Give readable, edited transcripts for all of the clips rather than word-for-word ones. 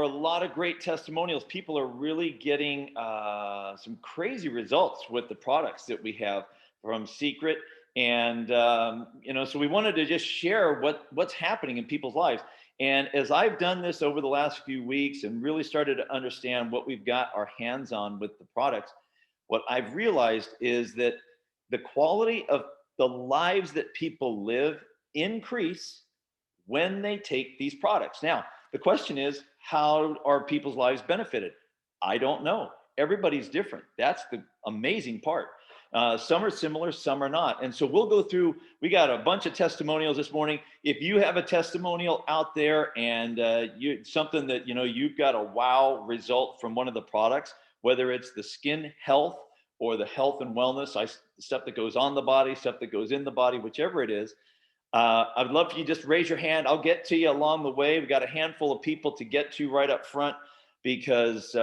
a lot of great testimonials. People are really getting some crazy results with the products that we have from Seacret. And, so we wanted to just share what's happening in people's lives. And as I've done this over the last few weeks and really started to understand what we've got our hands on with the products, what I've realized is that the quality of the lives that people live increase when they take these products. Now, the question is, how are people's lives benefited? I don't know. Everybody's different. That's the amazing part. Some are similar, some are not. And so we'll go through, we got a bunch of testimonials this morning. If you have a testimonial out there and something that, you've got a wow result from one of the products, whether it's the skin health or the health and wellness, stuff that goes on the body, stuff that goes in the body, whichever it is, I'd love for you just raise your hand. I'll get to you along the way. We've got a handful of people to get to right up front because,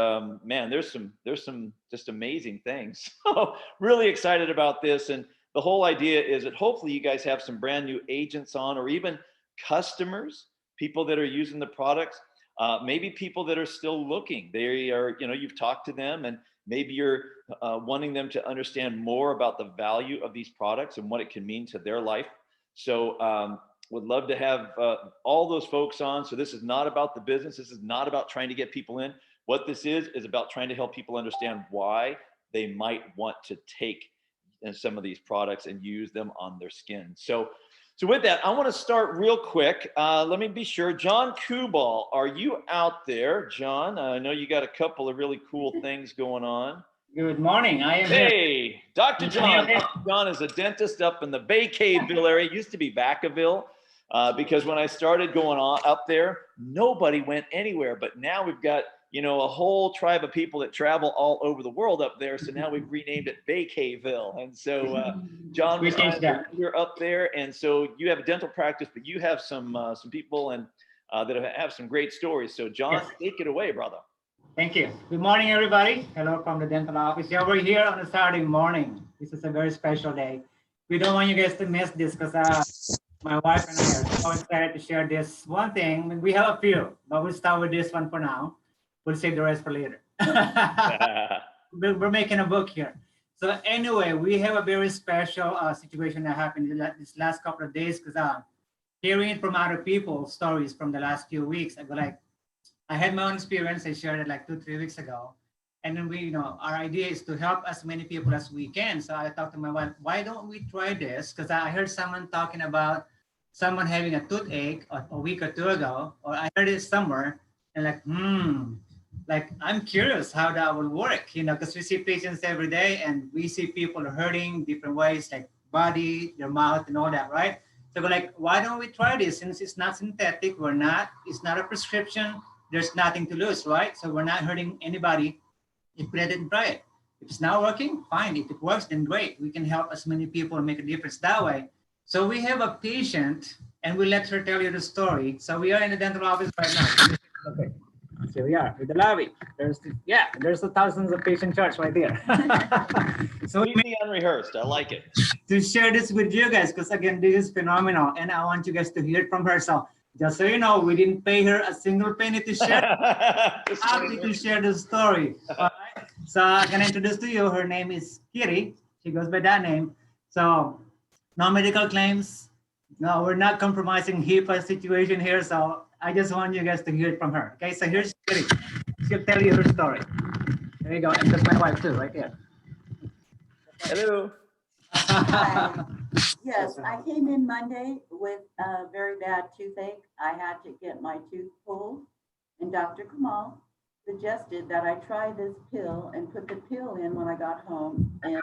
man, there's some just amazing things. So really excited about this. And the whole idea is that hopefully you guys have some brand new agents on, or even customers, people that are using the products, maybe people that are still looking. They are, you've talked to them and maybe you're wanting them to understand more about the value of these products and what it can mean to their life. So would love to have all those folks on. So this is not about the business. This is not about trying to get people in. What this is about trying to help people understand why they might want to take some of these products and use them on their skin. So with that, I want to start real quick. Let me be sure. John Kubal, are you out there? John, I know you got a couple of really cool things going on. Good morning. I am Hey, here. Dr. John. Dr. John is a dentist up in the Bay Caveville area. It used to be Vacaville because when I started going on up there, nobody went anywhere. But now we've got, a whole tribe of people that travel all over the world up there. So now we've renamed it Bay Caveville. And so, John, you're up there. And so you have a dental practice, but you have some people and that have some great stories. So, John, Take it away, brother. Thank you. Good morning, everybody. Hello from the dental office. Yeah, we're here on a Saturday morning. This is a very special day. We don't want you guys to miss this because my wife and I are so excited to share this one thing. We have a few, but we'll start with this one for now. We'll save the rest for later. We're making a book here. So anyway, we have a very special situation that happened this last couple of days because hearing from other people's stories from the last few weeks, I had my own experience. I shared it like 2-3 weeks ago. And then our idea is to help as many people as we can. So I talked to my wife, why don't we try this? Because I heard someone talking about someone having a toothache a week or two ago, or I heard it somewhere and I'm curious how that will work, because we see patients every day and we see people hurting different ways, like body, their mouth and all that, right? So we're like, why don't we try this? Since it's not synthetic, it's not a prescription. There's nothing to lose, right? So we're not hurting anybody if we let it try it. If it's not working, fine. If it works, then great. We can help as many people and make a difference that way. So we have a patient and we let her tell you the story. So we are in the dental office right now. Okay. So we are in the lobby. There's the thousands of patient charts right there. So we be unrehearsed. I like it. To share this with you guys, because again, this is phenomenal. And I want you guys to hear it from her. So just so you know, we didn't pay her a single penny to share. Happy to share the story. All right. So I can introduce to you, her name is Kiri. She goes by that name. So no medical claims. No, we're not compromising HIPAA situation here. So I just want you guys to hear it from her. Okay, so here's Kiri. She'll tell you her story. There you go. And that's my wife too, right there. Hello. Yes, I came in Monday with a very bad toothache. I had to get my tooth pulled, and Dr. Kamal suggested that I try this pill and put the pill in when I got home. And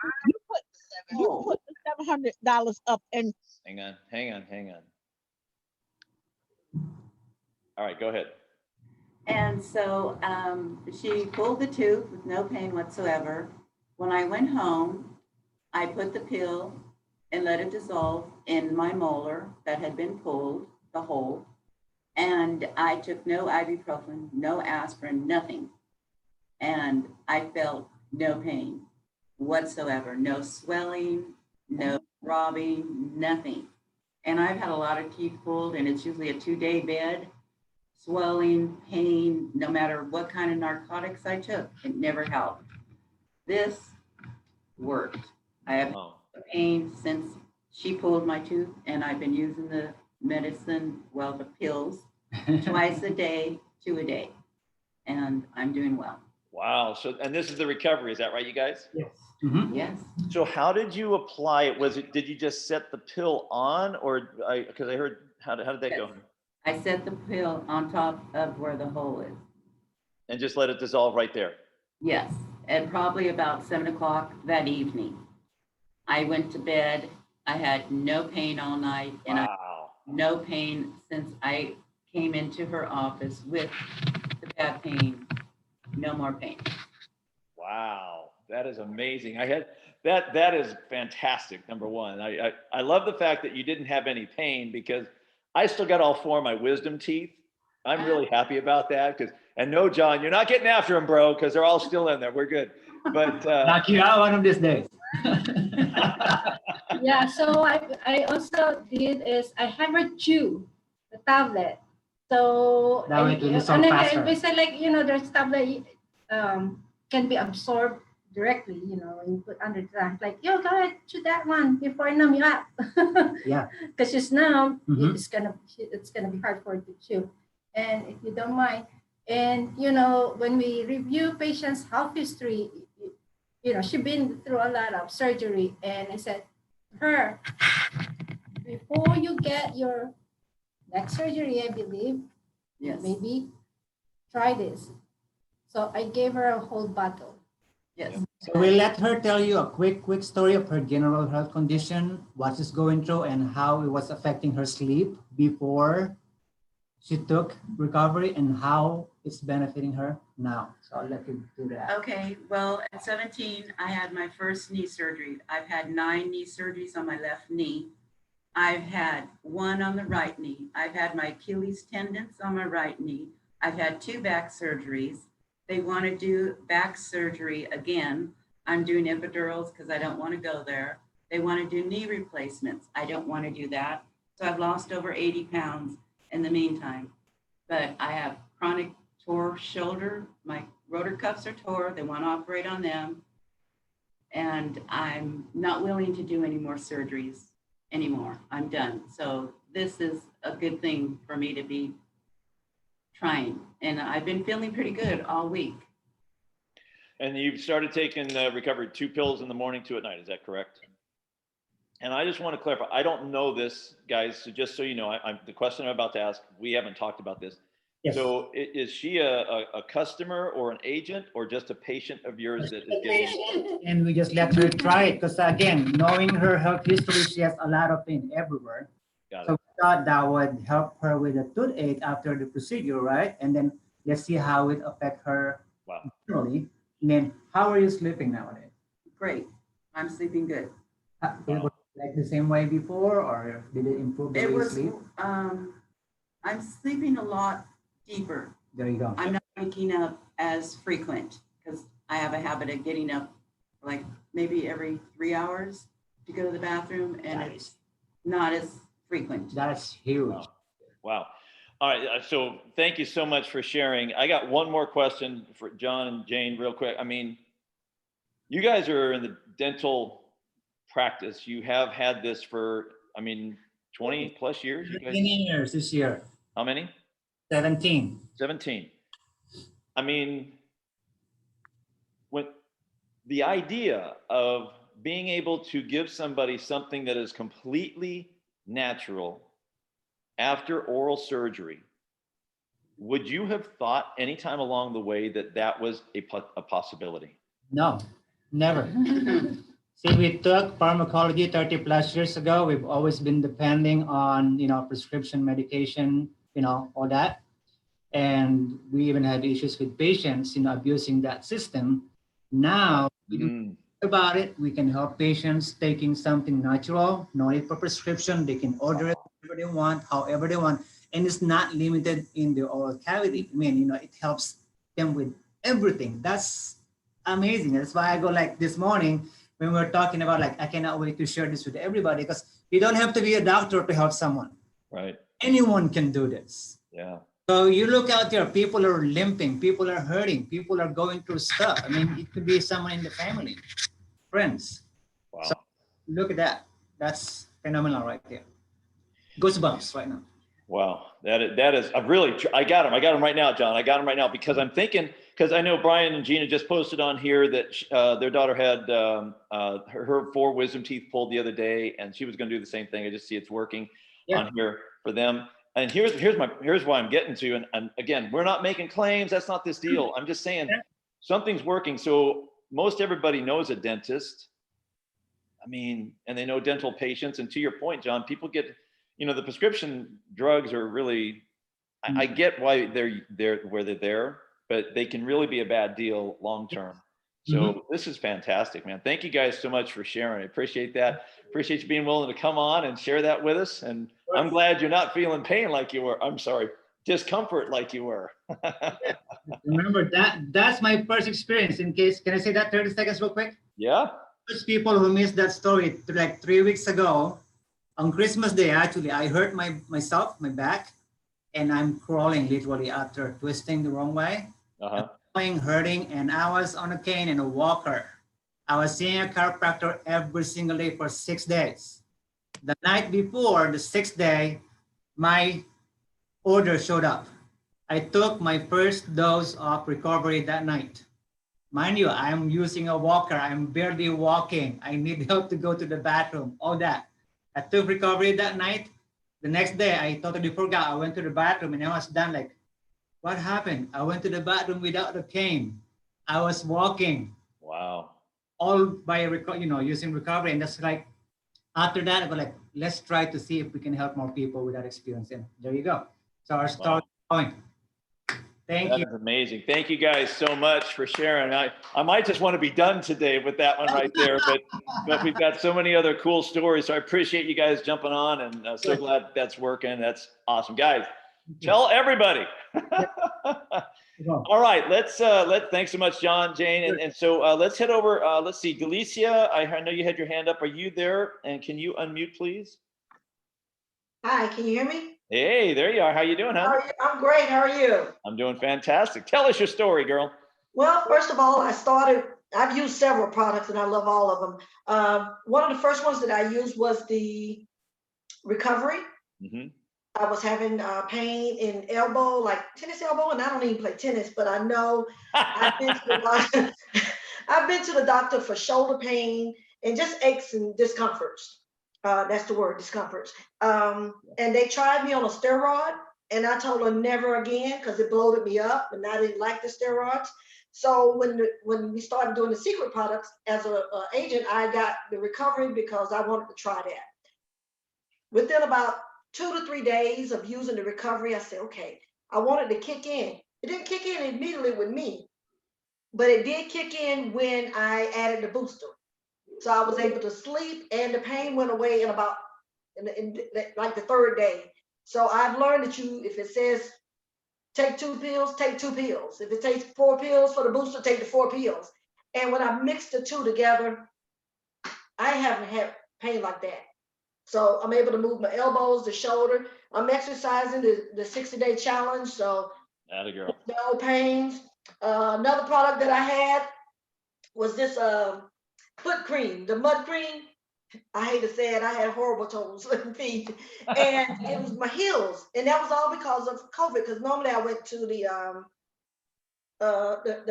you put the $700 up and hang on. All right, go ahead. And so she pulled the tooth with no pain whatsoever. When I went home, I put the pill and let it dissolve in my molar that had been pulled, the hole. And I took no ibuprofen, no aspirin, nothing. And I felt no pain whatsoever, no swelling, no throbbing, nothing. And I've had a lot of teeth pulled, and it's usually a 2-day bed. swelling, pain, no matter what kind of narcotics I took, it never helped. This worked. I have Oh, pain since she pulled my tooth, and I've been using the medicine, well, the pills, twice a day, 2 a day, and I'm doing well. wow. So, and this is the recovery, is that right, you guys? Yes. Mhm. Yes. So how did you apply it? Did you just set the pill on, or because I heard, how did that go? I set the pill on top of where the hole is. And just let it dissolve right there? Yes, at probably about 7 o'clock that evening. I went to bed. I had no pain all night, and I Wow. no pain since I came into her office with the bad pain. No more pain. Wow, that is amazing. That is fantastic. Number one, I love the fact that you didn't have any pain, because I still got all 4 of my wisdom teeth. I'm really happy about that, and no, John, you're not getting after them, bro, because they're all still in there. We're good. But Knock you out one of these days. Yeah, so I also did is I have her chew the tablet. So That way it will dissolve and faster. I said, like, there's tablet can be absorbed directly, when you put under the tongue. Like, go ahead, chew that one before I numb you up. Yeah. Because she's numb, Mhm. it's gonna be hard for her to chew. And if you don't mind, and when we review patients' health history, she's been through a lot of surgery, and I said, her, before you get your next surgery, I believe, Yes. maybe try this. So I gave her a whole bottle. Yes. So we let her tell you a quick story of her general health condition, what she's going through, and how it was affecting her sleep before she took recovery, and how it's benefiting her now. So I'll let you do that. Okay, well, at 17, I had my first knee surgery. I've had 9 knee surgeries on my left knee. I've had 1 on the right knee. I've had my Achilles tendons on my right knee. I've had 2 back surgeries. They want to do back surgery again. I'm doing epidurals because I don't want to go there. They want to do knee replacements. I don't want to do that. So I've lost over 80 pounds in the meantime. But I have chronic tore shoulder. My rotor cuffs are tore. They want to operate on them. And I'm not willing to do any more surgeries anymore. I'm done. So this is a good thing for me to be trying. And I've been feeling pretty good all week. And you've started taking recovery 2 pills in the morning, 2 at night. Is that correct? And I just want to clarify, I don't know this, guys. So just so you know, the question I'm about to ask, we haven't talked about this. Yes. So is she a customer or an agent, or just a patient of yours that is getting? And we just let her try it, because again, knowing her health history, she has a lot of pain everywhere. Got So it. we thought that would help her with a toothache after the procedure, right? And then let's see how it affect her Wow. generally. And then, how are you sleeping nowadays? Great. I'm sleeping good. It was like the same way before, or did it improve the way It you was, sleep? I'm sleeping a lot deeper. There you go. I'm not waking up as frequent because I have a habit of getting up like maybe every 3 hours to go to the bathroom, and Nice. it's not as frequent. That's huge. Wow. All right. So thank you so much for sharing. I got one more question for John and Jane real quick. I mean, you guys are in the dental practice. You have had this for, 20 plus years. You guys, 17 years this year. how many? 17. 17. When the idea of being able to give somebody something that is completely natural after oral surgery, would you have thought anytime along the way that was a possibility? No, never. See, we took pharmacology 30 plus years ago. We've always been depending on, prescription medication, all that. And we even had issues with patients, abusing that system. Now, we don't think about it. We can help patients taking something natural, no need for prescription. They can order it whenever they want, however they want. And it's not limited in the oral cavity. It helps them with everything. That's amazing. That's why I go like this morning when we're talking about I cannot wait to share this with everybody, because you don't have to be a doctor to help someone. Right. Anyone can do this. Yeah. So you look out there, people are limping, people are hurting, people are going through stuff. I mean, it could be someone in the family, friends. Wow. So look at that. That's phenomenal right there. Goosebumps right now. Wow, that is I really, I got him right now, John. I got him right now because I'm thinking, because I know Brian and Gina just posted on here that their daughter had her 4 wisdom teeth pulled the other day, and she was going to do the same thing. I just see it's working on here for them. And here's why I'm getting to, and again, we're not making claims. That's not this deal. I'm just saying something's working. So most everybody knows a dentist. I mean, and they know dental patients. And to your point, John, people get, the prescription drugs are really, I get why they're there, but they can really be a bad deal long term. So this is fantastic, man. Thank you guys so much for sharing. I appreciate that. Appreciate you being willing to come on and share that with us. And I'm glad you're not feeling pain like you were. I'm sorry, discomfort like you were. Remember that's my first experience. In case, can I say that 30 seconds real quick? Yeah. Those people who missed that story, like 3 weeks ago, on Christmas Day, actually, I hurt my back, and I'm crawling literally after twisting the wrong way. Hurting, and I was on a cane and a walker. I was seeing a chiropractor every single day for 6 days. The night before, the 6th day, my order showed up. I took my first dose of recovery that night. Mind you, I'm using a walker. I'm barely walking. I need help to go to the bathroom, all that. I took recovery that night. The next day, I totally forgot. I went to the bathroom and I was done like, what happened? I went to the bathroom without the cane. I was walking. Wow. All by using recovery. And that's like, after that, I was like, let's try to see if we can help more people with that experience. And there you go. So our story is going. Thank you. That is amazing. Thank you guys so much for sharing. I might just want to be done today with that one right there, but we've got so many other cool stories. So I appreciate you guys jumping on, and so glad that's working. That's awesome, guys. Tell everybody. All right, thanks so much, John, Jane, and so let's head over. Let's see, Delicia, I know you had your hand up. Are you there? And can you unmute, please? Hi, can you hear me? Hey, there you are. How you doing, huh? How are you? I'm great. How are you? I'm doing fantastic. Tell us your story, girl. Well, first of all, I've used several products and I love all of them. One of the first ones that I used was the recovery. I was having pain in elbow, like tennis elbow, and I don't even play tennis, but I know I've been to the doctor for shoulder pain and just aches and discomforts. That's the word, discomforts. And they tried me on a steroid, and I told her never again because it bloated me up, and I didn't like the steroids. So when we started doing the Seacret products as an agent, I got the recovery because I wanted to try that. Within about 2 to 3 days of using the recovery, I said, okay, I wanted to kick in. It didn't kick in immediately with me, but it did kick in when I added the booster. So I was able to sleep, and the pain went away in like the 3rd day. So I've learned that if it says take 2 pills, take 2 pills. If it takes 4 pills for the booster, take the 4 pills. And when I mix the 2 together, I haven't had pain like that. So I'm able to move my elbows, the shoulder. I'm exercising the 60-day challenge. So no pains. Another product that I had was this foot cream, the mud cream. I hate to say it, I had horrible toes and feet, and it was my heels, and that was all because of COVID. Because normally I went to the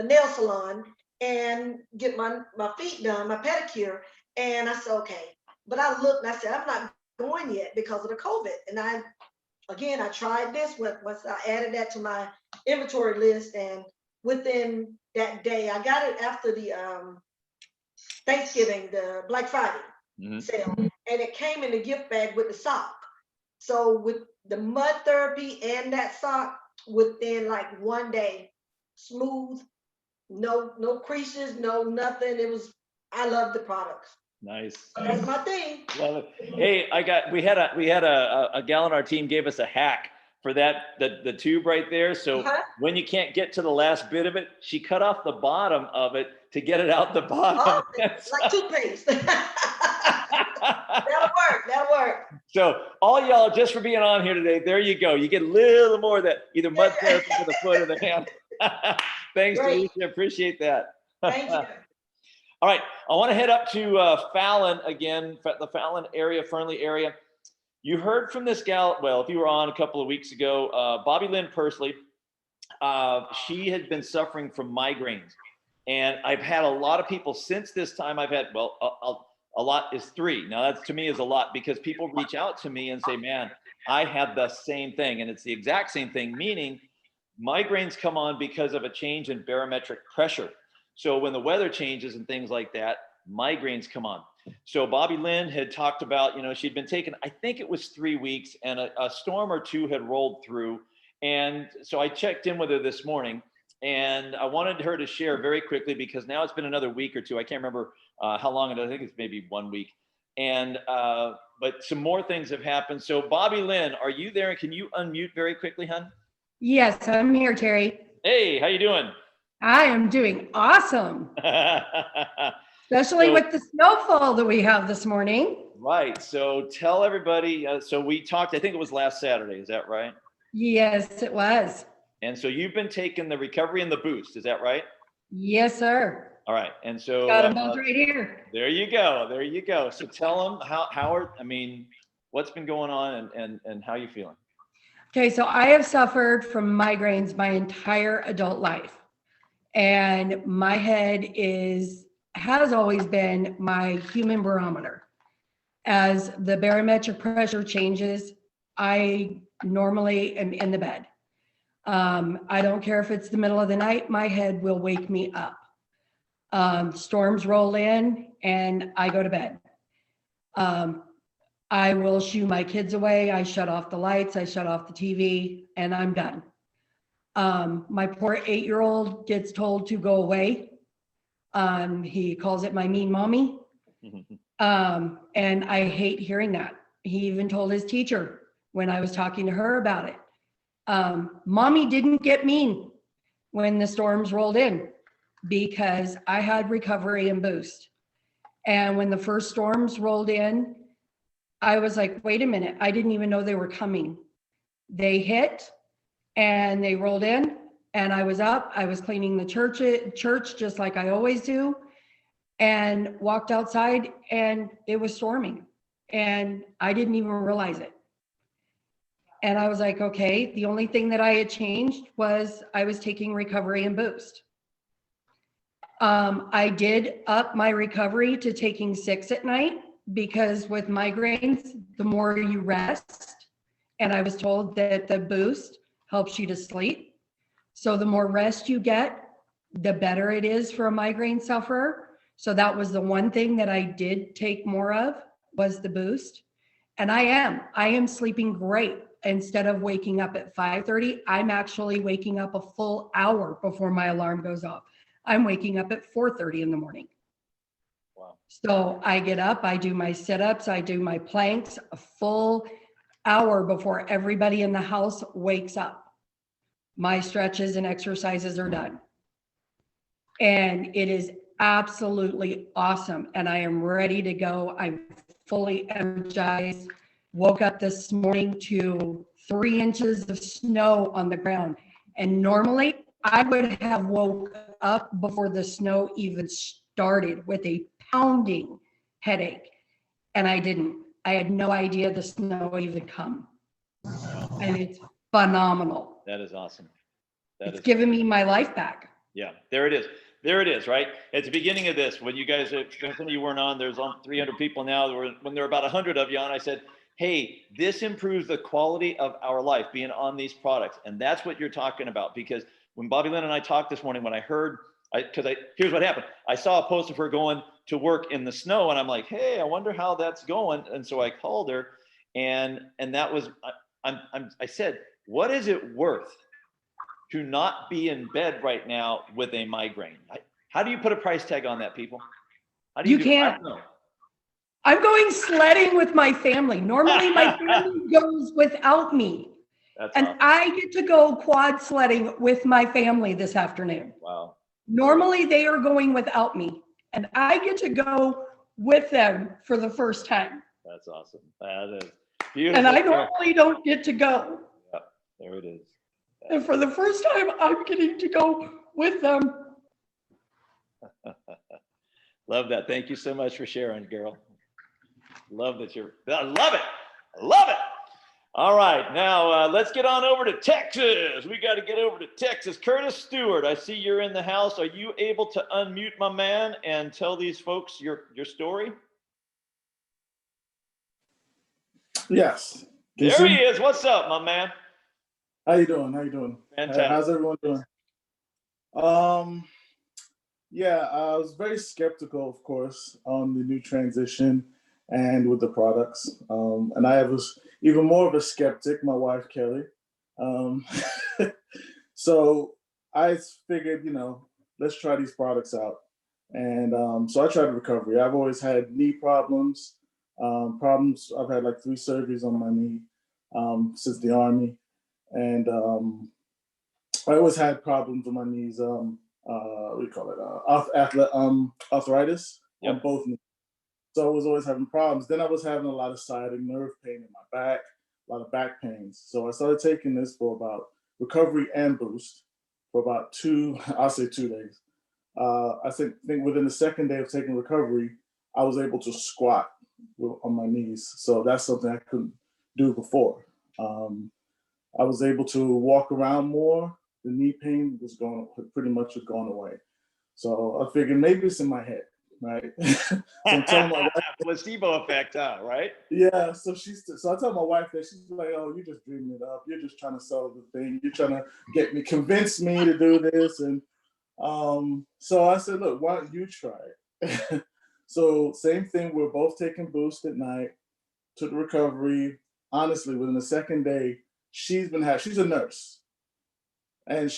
nail salon and get my feet done, my pedicure, and I said okay. But I looked and I said I'm not going yet because of the COVID. And I tried this once I added that to my inventory list, and within that day, I got it after the Thanksgiving, the Black Friday sale, and it came in the gift bag with the sock. So with the mud therapy and that sock, within like 1 day, smooth, no creases, no nothing. I love the products. Nice. That's my thing. Love it. Hey, we had a gal on our team gave us a hack for that, the tube right there. So when you can't get to the last bit of it, she cut off the bottom of it to get it out the bottom. Oh, like toothpaste. That'll work. So all y'all, just for being on here today, there you go. You get a little more of that, either mud therapy for the foot or the hand. Thanks, Great. Teresa. Appreciate that. Thank you. All right, I want to head up to Fallon again, the Fallon area, Fernley area. You heard from this gal, well, if you were on a couple of weeks ago, Bobby Lynn Pursley. She had been suffering from migraines. And I've had a lot of people since this time. I've had, well, a lot is 3. Now that's, to me, is a lot, because people reach out to me and say, man, I had the same thing. And it's the exact same thing, meaning migraines come on because of a change in barometric pressure. So when the weather changes and things like that, migraines come on. So Bobby Lynn had talked about, she'd been taking, I think it was 3 weeks, and a storm or 2 had rolled through. And so I checked in with her this morning, and I wanted her to share very quickly, because now it's been another week or 2. I can't remember how long it is. I think it's maybe 1 week. And, but some more things have happened. So Bobby Lynn, are you there? Can you unmute very quickly, hon? Yes, I'm here, Terry. Hey, how you doing? I am doing awesome, especially with the snowfall that we have this morning. Right. So tell everybody. So we talked, I think it was last Saturday. Is that right? Yes, it was. And so you've been taking the recovery and the boost. Is that right? Yes, sir. All right. And so Got them both right here. There you go. There you go. So tell them what's been going on and how you feeling? Okay, so I have suffered from migraines my entire adult life. And my head has always been my human barometer. As the barometric pressure changes, I normally am in the bed. I don't care if it's the middle of the night, my head will wake me up. Storms roll in and I go to bed. I will shoo my kids away. I shut off the lights, I shut off the TV, and I'm done. My poor 8-year-old gets told to go away. He calls it my mean mommy. And I hate hearing that. He even told his teacher when I was talking to her about it. Mommy didn't get mean when the storms rolled in, because I had recovery and boost. And when the first storms rolled in, I was like, wait a minute, I didn't even know they were coming. They hit and they rolled in, and I was up. I was cleaning the church just like I always do, and walked outside, and it was storming, and I didn't even realize it. And I was like, okay, the only thing that I had changed was I was taking recovery and boost. I did up my recovery to taking 6 at night, because with migraines, the more you rest, and I was told that the boost helps you to sleep. So the more rest you get, the better it is for a migraine sufferer. So that was the one thing that I did take more of, was the boost. And I am sleeping great. Instead of waking up at 5:30, I'm actually waking up a full hour before my alarm goes off. I'm waking up at 4:30 in the morning. Wow. So I get up, I do my sit-ups, I do my planks a full hour before everybody in the house wakes up. My stretches and exercises are done. And it is absolutely awesome. And I am ready to go. I'm fully energized. Woke up this morning to 3 inches of snow on the ground. And normally I would have woke up before the snow even started with a pounding headache. And I didn't. I had no idea the snow even come. And it's phenomenal. That is awesome. It's given me my life back. Yeah, there it is. There it is, right? At the beginning of this, when you guys, some of you weren't on, there's on 300 people now. When there were about 100 of you on, I said, hey, this improves the quality of our life, being on these products. And that's what you're talking about. Because when Bobby Lynn and I talked this morning, when I heard, here's what happened. I saw a post of her going to work in the snow, and I'm like, hey, I wonder how that's going. And so I called her, and that was, I said, what is it worth to not be in bed right now with a migraine? How do you put a price tag on that, people? How do you can't. I'm going sledding with my family. Normally my family goes without me. That's and awesome. I get to go quad sledding with my family this afternoon. Wow. Normally they are going without me, and I get to go with them for the first time. That's awesome. That is beautiful. And I normally don't get to go. Yeah, there it is. And for the first time, I'm getting to go with them. Love that. Thank you so much for sharing, girl. Love that I love it. I love it. All right, now let's get on over to Texas. We got to get over to Texas. Curtis Stewart, I see you're in the house. Are you able to unmute, my man, and tell these folks your story? Yes. There he is. What's up, my man? How you doing? How you doing? Fantastic. How's everyone doing? Yeah, I was very skeptical, of course, on the new transition and with the products. And I was even more of a skeptic, my wife, Kelly. So I figured, let's try these products out. And so I tried recovery. I've always had knee problems. I've had like 3 surgeries on my knee since the Army. And I always had problems with my knees. What do you call it? Arthritis on both knees. So I was always having problems. Then I was having a lot of sciatic nerve pain in my back, a lot of back pains. So I started taking this for about recovery and boost for about 2 days. I think within the second day of taking recovery, I was able to squat on my knees. So that's something I couldn't do before. I was able to walk around more. The knee pain was pretty much gone away. So I figured maybe it's in my head, right? So I'm telling my wife, placebo effect, right? Yeah. So I tell my wife that. She's like, "Oh, you're just dreaming it up. You're just trying to sell the thing. You're trying to convince me to do this." And so I said, "Look, why don't you try it?" So same thing. We're both taking boost at night. Took recovery. Honestly, within the second day, she's a nurse. And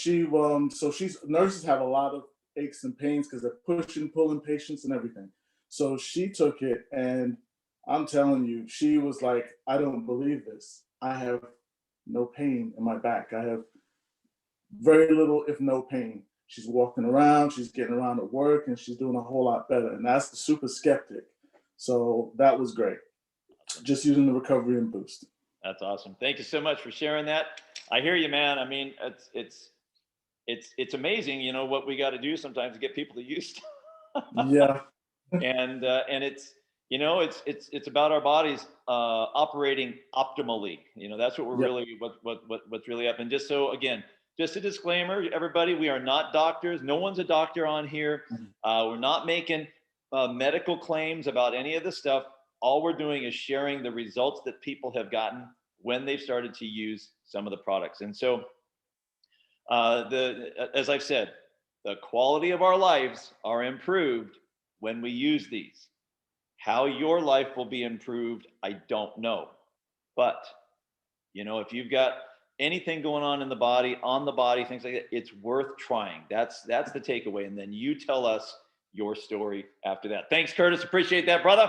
nurses have a lot of aches and pains because they're pushing, pulling patients and everything. So she took it, and I'm telling you, she was like, "I don't believe this. I have no pain in my back. I have very little, if no pain." She's walking around, she's getting around at work, and she's doing a whole lot better. And that's the super skeptic. So that was great. Just using the recovery and boost. That's awesome. Thank you so much for sharing that. I hear you, man. I mean, it's amazing, what we got to do sometimes to get people to use stuff. Yeah. And it's it's about our bodies operating optimally. That's what we're really what's really up. And just a disclaimer, everybody, we are not doctors. No one's a doctor on here. We're not making medical claims about any of the stuff. All we're doing is sharing the results that people have gotten when they've started to use some of the products. And so, as I've said, the quality of our lives are improved when we use these. How your life will be improved, I don't know. But, if you've got anything going on in the body, things like that, it's worth trying. That's the takeaway. And then you tell us your story after that. Thanks, Curtis. Appreciate that, brother.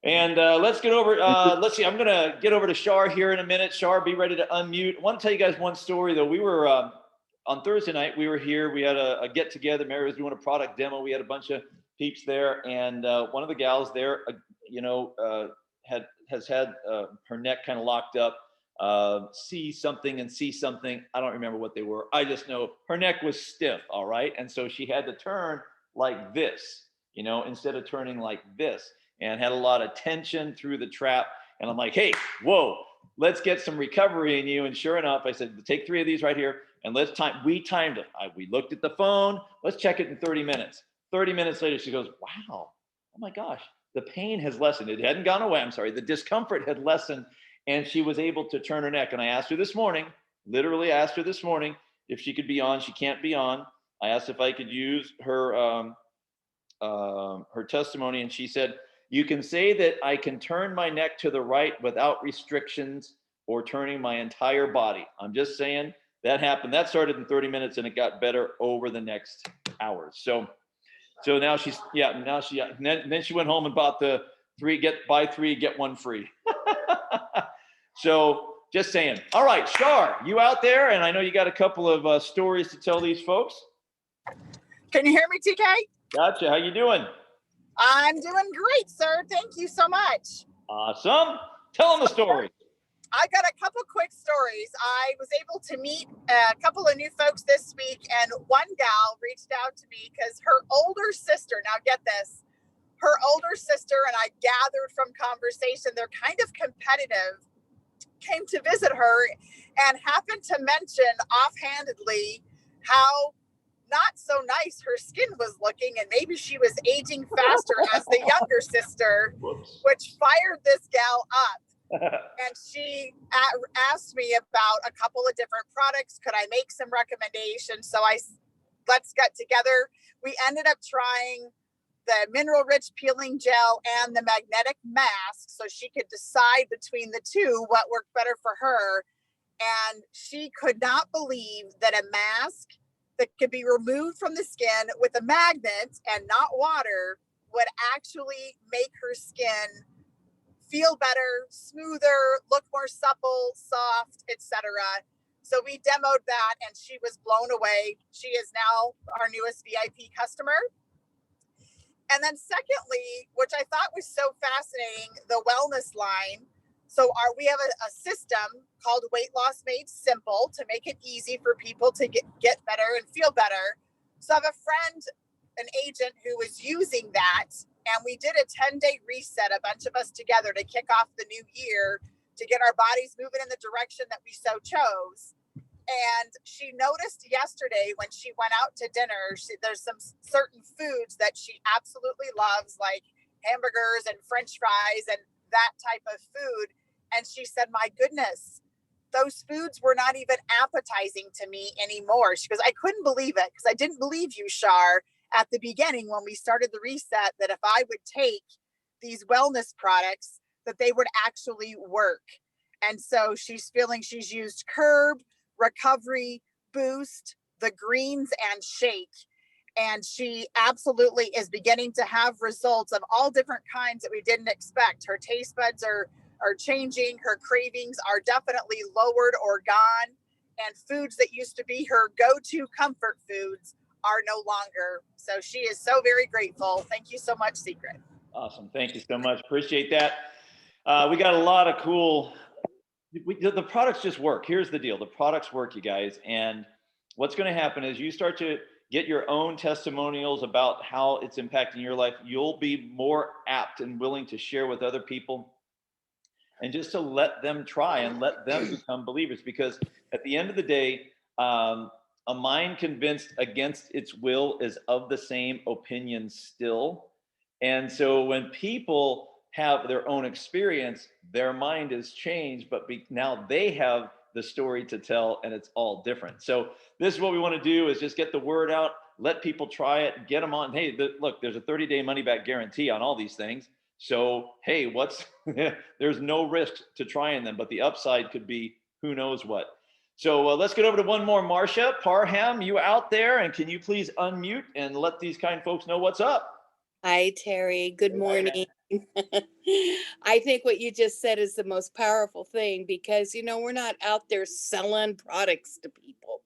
And let's get over, let's see, I'm going to get over to Shar here in a minute. Shar, be ready to unmute. I want to tell you guys one story, though. We were, on Thursday night, we were here. We had a get-together. Mary was doing a product demo. We had a bunch of peeps there. And one of the gals there, has had her neck kind of locked up. See something. I don't remember what they were. I just know her neck was stiff, all right? And so she had to turn like this, instead of turning like this. And had a lot of tension through the trap. And I'm like, "Hey, whoa, let's get some recovery in you." And sure enough, I said, "Take 3 of these right here and we timed it." We looked at the phone. Let's check it in 30 minutes. 30 minutes later, she goes, "Wow, oh my gosh, the pain has lessened. It hadn't gone away. I'm sorry. The discomfort had lessened." And she was able to turn her neck. And I asked her this morning, literally asked her this morning if she could be on. She can't be on. I asked if I could use her testimony. And she said, "You can say that I can turn my neck to the right without restrictions or turning my entire body." I'm just saying that happened. That started in 30 minutes and it got better over the next hours. So now then she went home and bought the buy 3, get 1 free. So just saying. All right, Shar, you out there? And I know you got a couple of stories to tell these folks. Can you hear me, TK? Gotcha. How you doing? I'm doing great, sir. Thank you so much. Awesome. Tell them the story. I got a couple quick stories. I was able to meet a couple of new folks this week, and one gal reached out to me because her older sister, now get this, her older sister, and I gathered from conversation, they're kind of competitive, came to visit her and happened to mention offhandedly how not so nice her skin was looking, and maybe she was aging faster as the younger sister, which fired this gal up. And she asked me about a couple of different products. Could I make some recommendations? So let's get together. We ended up trying the mineral rich peeling gel and the magnetic mask, so she could decide between the two what worked better for her. And she could not believe that a mask that could be removed from the skin with a magnet and not water would actually make her skin feel better, smoother, look more supple, soft, etc. So we demoed that and she was blown away. She is now our newest VIP customer. And then secondly, which I thought was so fascinating, the wellness line. So we have a system called Weight Loss Made Simple to make it easy for people to get better and feel better. So I have a friend, an agent who was using that, and we did a 10-day reset, a bunch of us together to kick off the new year to get our bodies moving in the direction that we so chose. And she noticed yesterday when she went out to dinner, there's some certain foods that she absolutely loves, like hamburgers and French fries and that type of food. And she said, my goodness, those foods were not even appetizing to me anymore. She goes, I couldn't believe it, because I didn't believe you, Shar, at the beginning when we started the reset, that if I would take these wellness products, that they would actually work. And so she's feeling she's used Curb, Recovery, Boost, the greens, and Shake. And she absolutely is beginning to have results of all different kinds that we didn't expect. Her taste buds are changing. Her cravings are definitely lowered or gone. And foods that used to be her go-to comfort foods are no longer. So she is so very grateful. Thank you so much, Seacret. Awesome. Thank you so much. Appreciate that. We got a lot of cool, the products just work. Here's the deal. The products work, you guys. And what's going to happen is you start to get your own testimonials about how it's impacting your life. You'll be more apt and willing to share with other people and just to let them try and let them become believers. Because at the end of the day, a mind convinced against its will is of the same opinion still. And so when people have their own experience, their mind is changed, but now they have the story to tell, and it's all different. So this is what we want to do, is just get the word out, let people try it, get them on. Hey, look, there's a 30-day money-back guarantee on all these things. So, hey, there's no risk to trying them, but the upside could be who knows what. So let's get over to one more. Marcia Parham, you out there, and can you please unmute and let these kind folks know what's up? Hi, Terry. Good morning. I think what you just said is the most powerful thing, because, we're not out there selling products to people.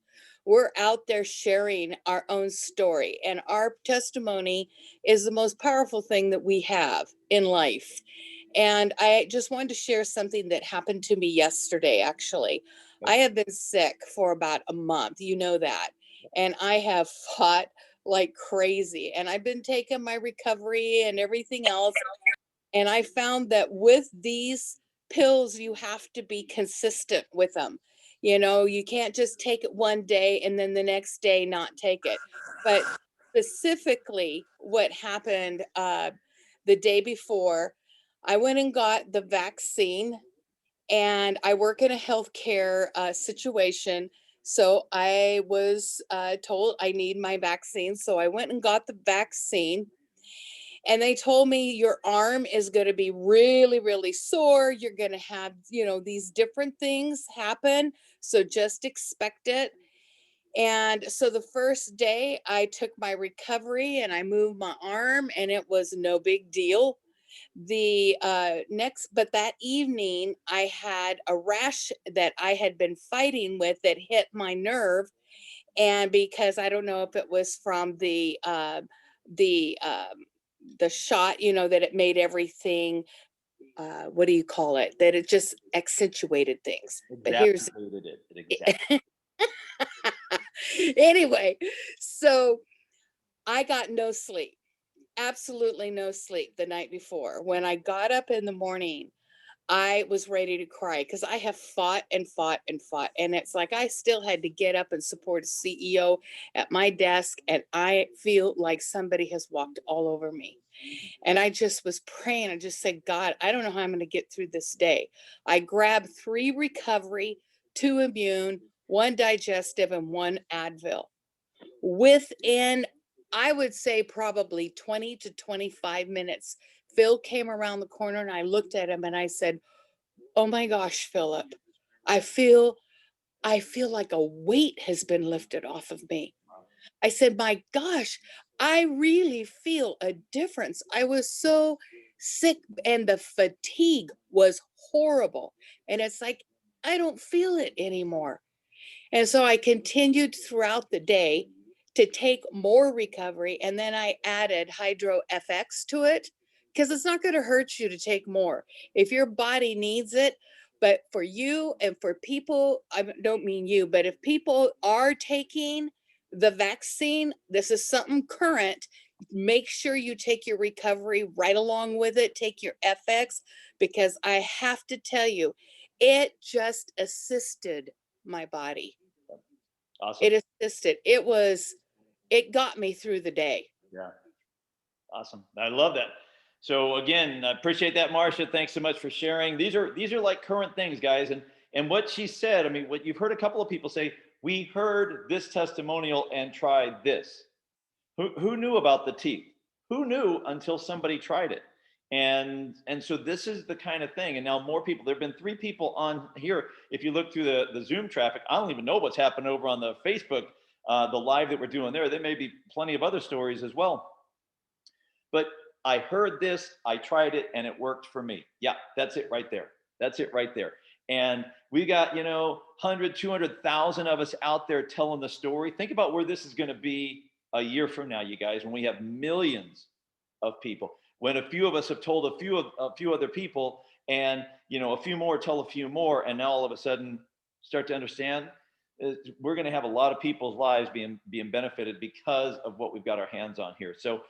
We're out there sharing our own story, and our testimony is the most powerful thing that we have in life. And I just wanted to share something that happened to me yesterday, actually. I have been sick for about a month, you know that, and I have fought like crazy, and I've been taking my recovery and everything else. And I found that with these pills, you have to be consistent with them. You can't just take it one day and then the next day not take it. But specifically what happened the day before, I went and got the vaccine, and I work in a healthcare situation. So I was told I need my vaccine. So I went and got the vaccine. And they told me your arm is going to be really, really sore. You're going to have, these different things happen. So just expect it. And so the first day I took my recovery and I moved my arm, and it was no big deal. But that evening I had a rash that I had been fighting with that hit my nerve. And because I don't know if it was from the shot, you know, that it made everything, what do you call it? That it just accentuated things. But here's it. anyway, so I got no sleep, absolutely no sleep the night before. When I got up in the morning, I was ready to cry because I have fought and fought and fought. And it's like I still had to get up and support a CEO at my desk. And I feel like somebody has walked all over me. And I just was praying. I just said, God, I don't know how I'm going to get through this day. I grabbed 3 recovery, 2 immune, 1 digestive, and 1 Advil. Within, I would say, probably 20 to 25 minutes, Phil came around the corner and I looked at him and I said, oh my gosh, Philip, I feel like a weight has been lifted off of me. I said, my gosh, I really feel a difference. I was so sick and the fatigue was horrible. And it's like, I don't feel it anymore. And so I continued throughout the day to take more recovery. And then I added Hydro FX to it because it's not going to hurt you to take more if your body needs it. But for you and for people, I don't mean you, but if people are taking the vaccine, this is something current. Make sure you take your recovery right along with it. Take your FX, because I have to tell you, it just assisted my body. Awesome. It assisted. It got me through the day. Yeah. Awesome. I love that. So again, I appreciate that, Marcia. Thanks so much for sharing. These are like current things, guys. And what she said, I mean, what you've heard a couple of people say, we heard this testimonial and tried this. Who knew about the teeth? Who knew until somebody tried it? And so this is the kind of thing. And now more people, there've been 3 people on here. If you look through the Zoom traffic, I don't even know what's happened over on the Facebook, the live that we're doing there. There may be plenty of other stories as well. But I heard this, I tried it, and it worked for me. Yeah, that's it right there. That's it right there. And we got, 100, 200,000 of us out there telling the story. Think about where this is going to be a year from now, you guys, when we have millions of people. When a few of us have told a few other people, and a few more tell a few more, and now all of a sudden start to understand, we're going to have a lot of people's lives being benefited because of what we've got our hands on here. So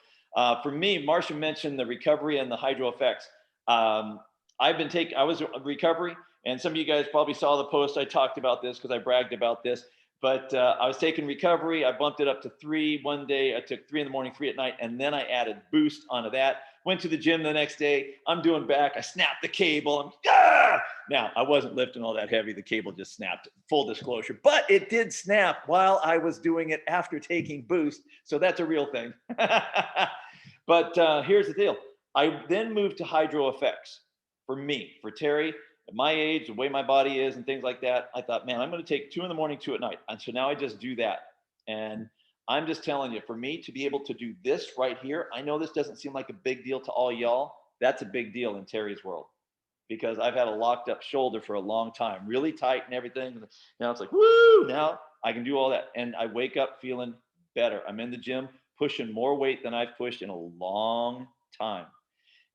for me, Marcia mentioned the recovery and the Hydro effects. I was a recovery, and some of you guys probably saw the post. I talked about this because I bragged about this. But I was taking recovery. I bumped it up to 3 one day. I took 3 in the morning, 3 at night, and then I added Boost onto that. Went to the gym the next day. I'm doing back. I snapped the cable. Now, I wasn't lifting all that heavy. The cable just snapped, full disclosure. But it did snap while I was doing it after taking Boost. So that's a real thing. But here's the deal. I then moved to Hydro effects. For me, for Terry, at my age, the way my body is and things like that, I thought, man, I'm going to take 2 in the morning, 2 at night. And so now I just do that. And I'm just telling you, for me to be able to do this right here, I know this doesn't seem like a big deal to all y'all. That's a big deal in Terry's world, because I've had a locked up shoulder for a long time, really tight and everything. Now it's like, woo, now I can do all that. And I wake up feeling better. I'm in the gym pushing more weight than I've pushed in a long time.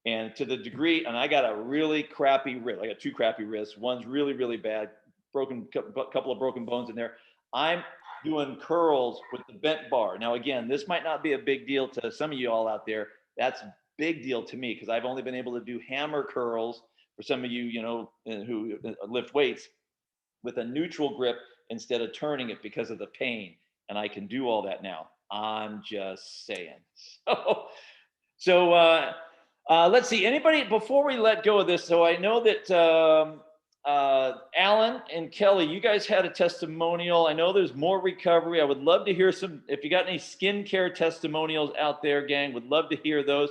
And to the degree, and I got a really crappy wrist. I got 2 crappy wrists. One's really, really bad, couple of broken bones in there. I'm doing curls with the bent bar. Now, again, this might not be a big deal to some of you all out there. That's a big deal to me, because I've only been able to do hammer curls for some of you, who lift weights with a neutral grip instead of turning it because of the pain. And I can do all that now. I'm just saying. So let's see, anybody, before we let go of this, so I know that Alan and Kelly, you guys had a testimonial. I know there's more recovery. I would love to hear some, if you got any skincare testimonials out there, gang, would love to hear those.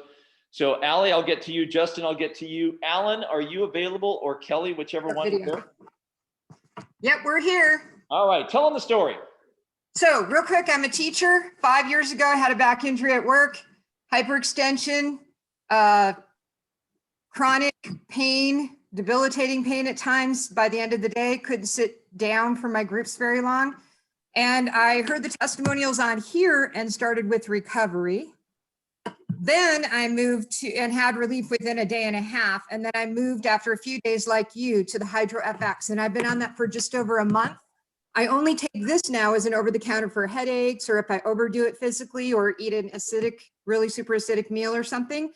So Allie, I'll get to you. Justin, I'll get to you. Alan, are you available, or Kelly, whichever one? Yep, we're here. All right, tell them the story. So real quick, I'm a teacher. 5 years ago, I had a back injury at work, hyperextension, chronic pain, debilitating pain at times. By the end of the day, couldn't sit down for my groups very long. And I heard the testimonials on here and started with recovery. Then I moved to and had relief within a day and a half. And then I moved after a few days like you to the Hydro FX. And I've been on that for just over a month. I only take this now as an over the counter for headaches, or if I overdo it physically or eat an acidic, really super acidic meal or something.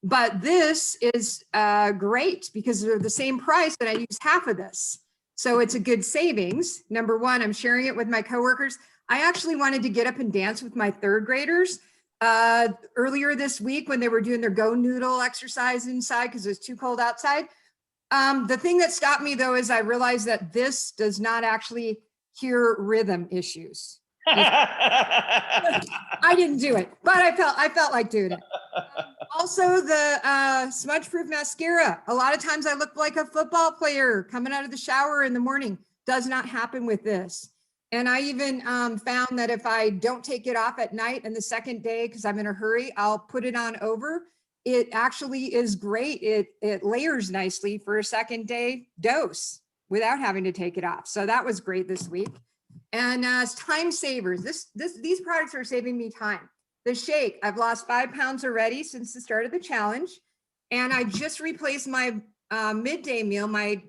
But this is great because they're the same price and I use half of this. So it's a good savings. Number one, I'm sharing it with my coworkers. I actually wanted to get up and dance with my third graders earlier this week when they were doing their Go Noodle exercise inside because it was too cold outside. The thing that stopped me though is I realized that this does not actually cure rhythm issues. I didn't do it, but I felt like doing it. Also, the smudge proof mascara. A lot of times I look like a football player coming out of the shower in the morning. Does not happen with this. And I even found that if I don't take it off at night and the second day, because I'm in a hurry, I'll put it on over. It actually is great. It layers nicely for a second day dose without having to take it off. So that was great this week. And time savers. These products are saving me time. The shake, I've lost 5 pounds already since the start of the challenge. And I just replaced my midday meal, my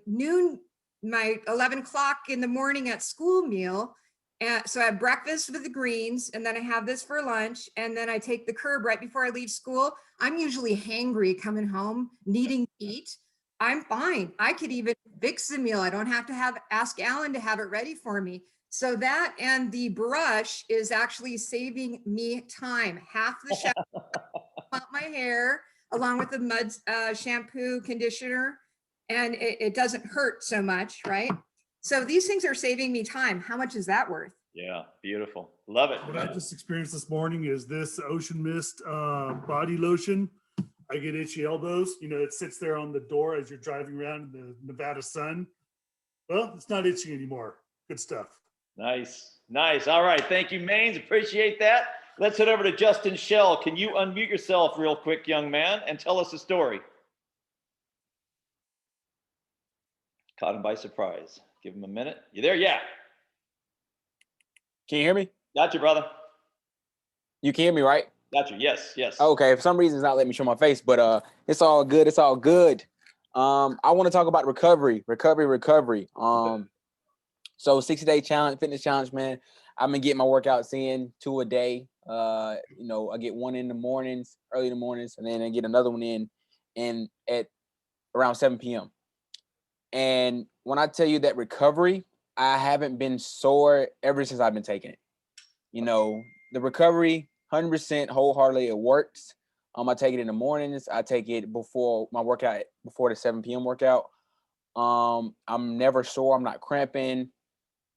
11 o'clock in the morning at school meal. And so I have breakfast with the greens, and then I have this for lunch. And then I take the curb right before I leave school. I'm usually hangry coming home, needing to eat. I'm fine. I could even fix the meal. I don't have to ask Alan to have it ready for me. So that and the brush is actually saving me time. Half the shampoo out my hair, along with the mud shampoo, conditioner, and it doesn't hurt so much, right? So these things are saving me time. How much is that worth? Yeah, beautiful. Love it. What I just experienced this morning is this Ocean Mist body lotion. I get itchy elbows. You know, it sits there on the door as you're driving around in the Nevada sun. Well, it's not itchy anymore. Good stuff. Nice. Nice. All right. Thank you, Maines. Appreciate that. Let's head over to Justin Shell. Can you unmute yourself real quick, young man, and tell us a story? Caught him by surprise. Give him a minute. You there? Yeah. Can you hear me? Got you, brother. You can hear me, right? Got you. Yes. Yes. Okay. For some reason, it's not letting me show my face, but it's all good. It's all good. I want to talk about recovery. So 60-day challenge, fitness challenge, man. I've been getting my workouts in 2 a day. I get one in the mornings, early in the mornings, and then I get another one in at around 7 p.m. And when I tell you that recovery, I haven't been sore ever since I've been taking it. You know, the recovery, 100% wholeheartedly, it works. I take it in the mornings. I take it before my workout, before the 7 p.m. workout. I'm never sore. I'm not cramping.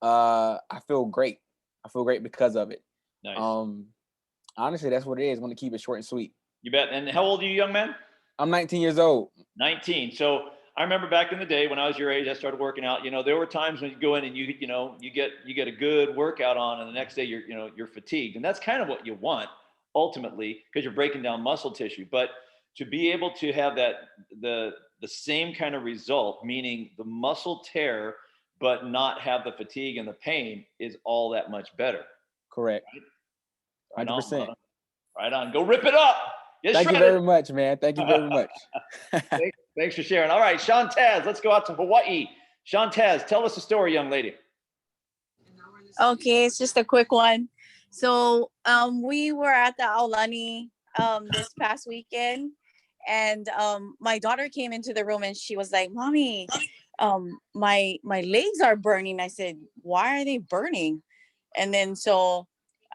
I feel great. I feel great because of it. Nice. Honestly, that's what it is. I want to keep it short and sweet. You bet. And how old are you, young man? I'm 19 years old. 19. So I remember back in the day when I was your age, I started working out. You know, there were times when you go in and you get a good workout on, and the next day you're fatigued, and that's kind of what you want ultimately because you're breaking down muscle tissue. But to be able to have the same kind of result, meaning the muscle tear, but not have the fatigue and the pain, is all that much better. Correct. Right? 100%. Right on. Go rip it up. Thank you very much, man. Thank you very much. Thanks for sharing. All right, Shantaz, let's go out to Hawaii. Shantaz, tell us a story, young lady. Okay, it's just a quick one. So we were at the Aulani this past weekend, and my daughter came into the room and she was like, "Mommy, my legs are burning." I said, "Why are they burning?" And then so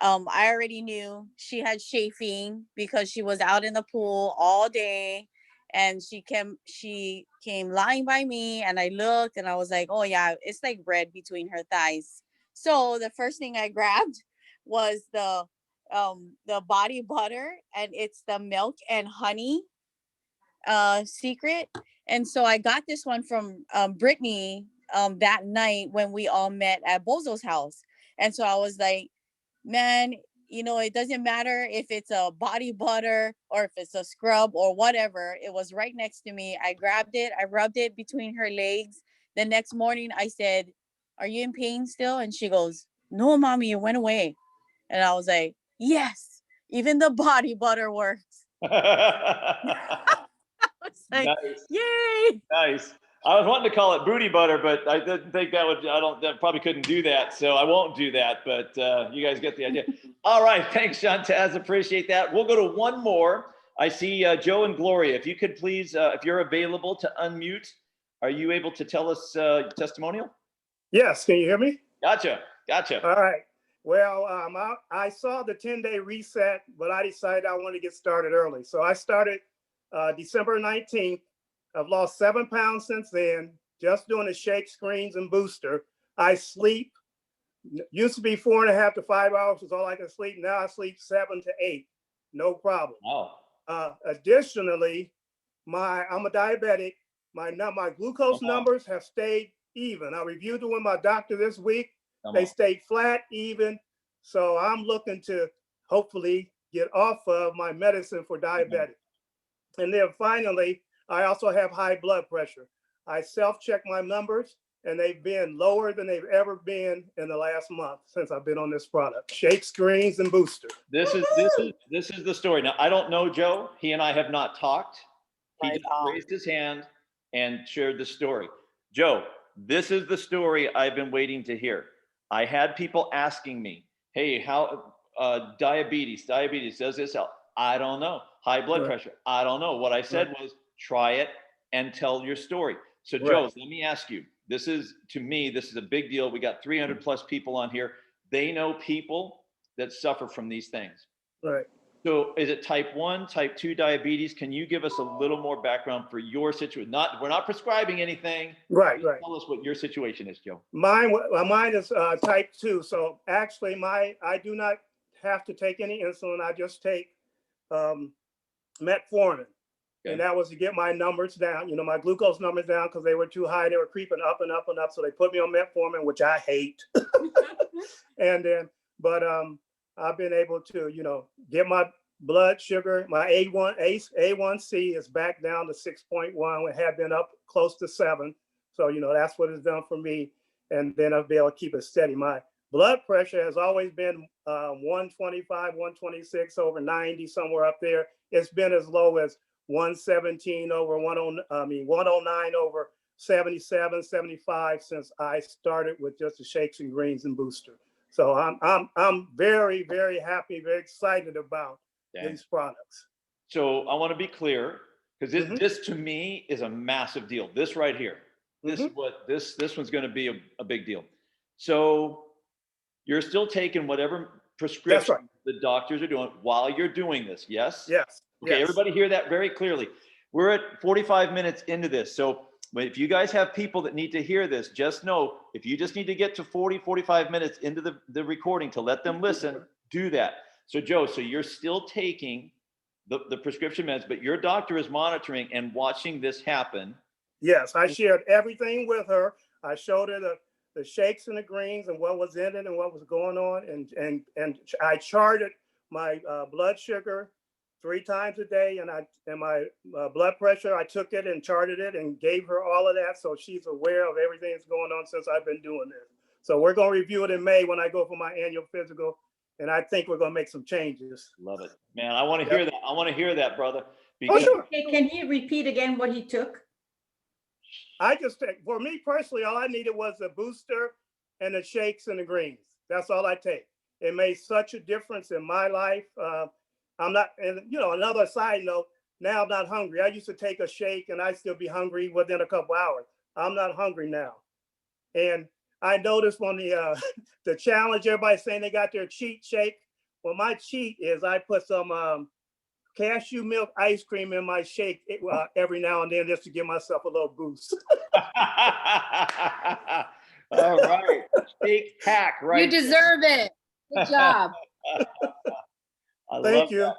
I already knew she had chafing because she was out in the pool all day, and she came lying by me, and I looked and I was like, "Oh yeah, it's like red between her thighs." So the first thing I grabbed was the body butter, and it's the milk and honey Seacret. And so I got this one from Brittany that night when we all met at Bozo's house. And so I was like, man, it doesn't matter if it's a body butter or if it's a scrub or whatever. It was right next to me. I grabbed it. I rubbed it between her legs. The next morning I said, "Are you in pain still?" And she goes, "No, Mommy, it went away." And I was like, yes, even the body butter works. It's like, Nice. yay. Nice. I was wanting to call it booty butter, but I didn't think that would, that probably couldn't do that. So I won't do that, but you guys get the idea. All right. Thanks, Shantaz. Appreciate that. We'll go to one more. I see Joe and Gloria. If you could please, if you're available to unmute, are you able to tell us testimonial? Yes. Can you hear me? Gotcha. Gotcha. All right. Well, I saw the 10-day reset, but I decided I want to get started early. So I started December 19th. I've lost 7 pounds since then, just doing the shake, screens, and booster. I sleep, used to be 4.5 to 5 hours is all I can sleep. Now I sleep 7 to 8, no problem. Wow. Additionally, I'm a diabetic. My glucose numbers have stayed even. I reviewed it with my doctor this week. They stayed flat, even. So I'm looking to hopefully get off of my medicine for diabetic. And then finally, I also have high blood pressure. I self-check my numbers, and they've been lower than they've ever been in the last month since I've been on this product. Shake, screens, and booster. This is the story. Now, I don't know Joe. He and I have not talked. He just raised his hand and shared the story. Joe, this is the story I've been waiting to hear. I had people asking me, hey, how diabetes does this help? I don't know. High blood pressure, I don't know. What I said was try it and tell your story. So Joe, let me ask you, to me, this is a big deal. We got 300 plus people on here. They know people that suffer from these things. Right. So is it type 1, type 2 diabetes? Can you give us a little more background for your situation? We're not prescribing anything. Right. Tell us what your situation is, Joe. Mine is type 2. So actually I do not have to take any insulin. I just take metformin. Okay. And that was to get my numbers down, my glucose numbers down, because they were too high. They were creeping up and up and up. So they put me on metformin, which I hate. And then, but I've been able to, get my blood sugar, my A1C is back down to 6.1. It had been up close to 7. So, that's what it's done for me. And then I'll be able to keep it steady. My blood pressure has always been 125, 126 over 90, somewhere up there. It's been as low as 117 over 109 over 77, 75 since I started with just the shakes and greens and booster. So I'm very, very happy, very excited about these products. So I want to be clear, because this to me is a massive deal. This right here, this one's going to be a big deal. So you're still taking whatever prescription the doctors are doing while you're doing this. Yes. Yes. Okay, yes. Everybody hear that very clearly. We're at 45 minutes into this. So if you guys have people that need to hear this, just know, if you just need to get to 40, 45 minutes into the recording to let them listen, do that. So Joe, so you're still taking the prescription meds, but your doctor is monitoring and watching this happen. Yes, I shared everything with her. I showed her the shakes and the greens and what was in it and what was going on. And I charted my blood sugar 3 times a day, and my blood pressure, I took it and charted it and gave her all of that. So she's aware of everything that's going on since I've been doing this. So we're going to review it in May when I go for my annual physical. And I think we're going to make some changes. Love it, man. I want to hear that. I want to hear that, brother. Because sure. Can he repeat again what he took? For me personally, all I needed was a booster and the shakes and the greens. That's all I take. It made such a difference in my life. I'm not, and another side note, now I'm not hungry. I used to take a shake and I'd still be hungry within a couple hours. I'm not hungry now. And I noticed on the challenge, everybody's saying they got their cheat shake. Well, my cheat is I put some cashew milk ice cream in my shake every now and then just to give myself a little boost. All right. Shake hack, right? You deserve it. Good job. Thank you.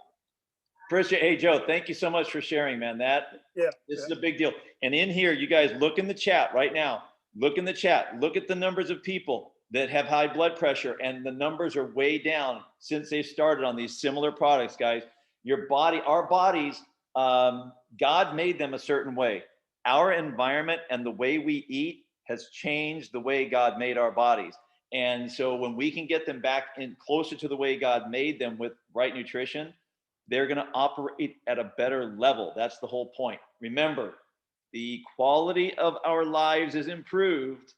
Appreciate. Hey, Joe, thank you so much for sharing, man. This is a big deal. And in here, you guys look in the chat right now. Look in the chat. Look at the numbers of people that have high blood pressure, and the numbers are way down since they started on these similar products, guys. Our bodies, God made them a certain way. Our environment and the way we eat has changed the way God made our bodies. And so when we can get them back in closer to the way God made them with right nutrition, they're going to operate at a better level. That's the whole point. Remember, the quality of our lives is improved